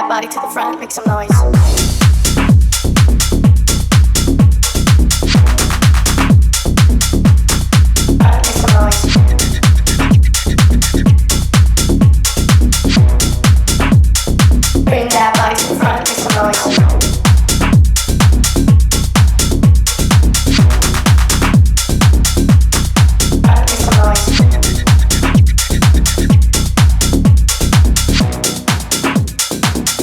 that body to the front, make some noise. Bring that body to the front, make some noise.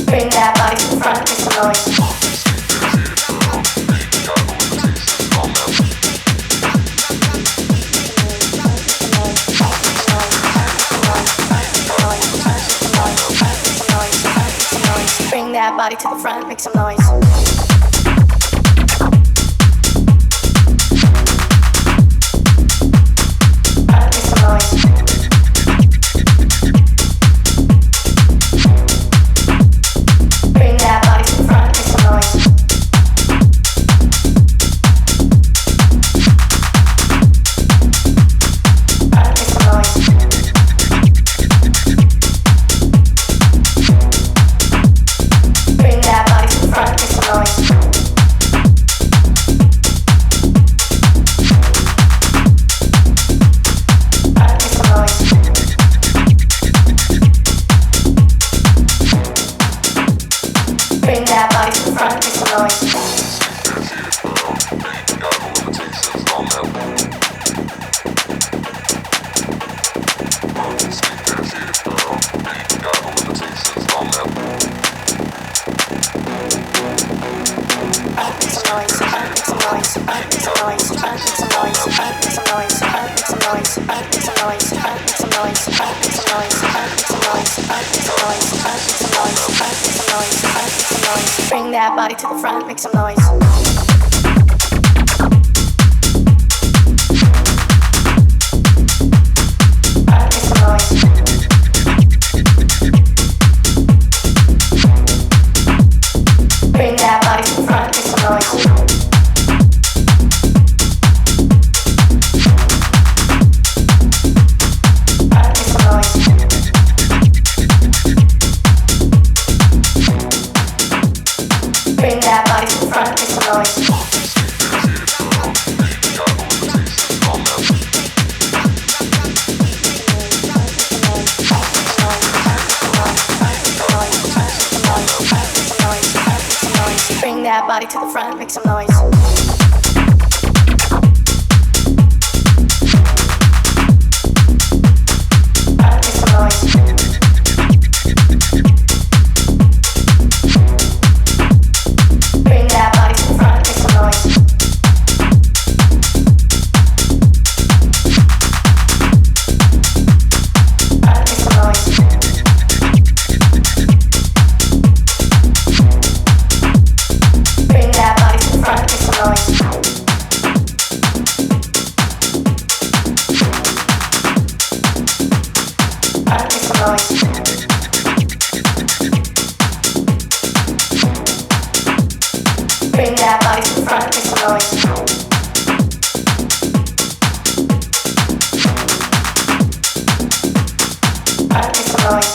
Bring that body to the front, make some noise. Bring that body to the front, make some noise. Bring that body to the front, make some noise. Bring that body to the front, make some noise. Bring that body to the front, make some noise. Bring that body to the front, make some noise. Bring that body to the front, make some noise. Bring that body to the front, make some noise. Make some noise. Bring that body to the front, make some noise. Make some noise.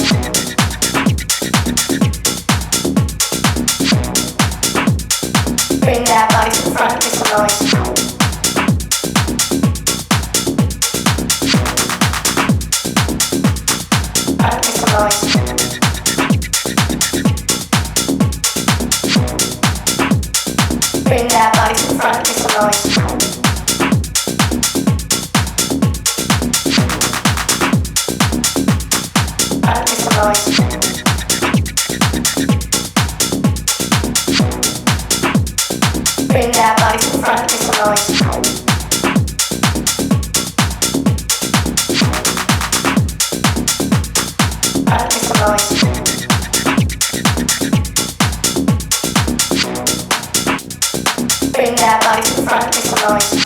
Bring that body to the front, make some noise. Make some noise. Bring that body to the front, make some noise. Make some noise. Bring that body to the front, make some noise.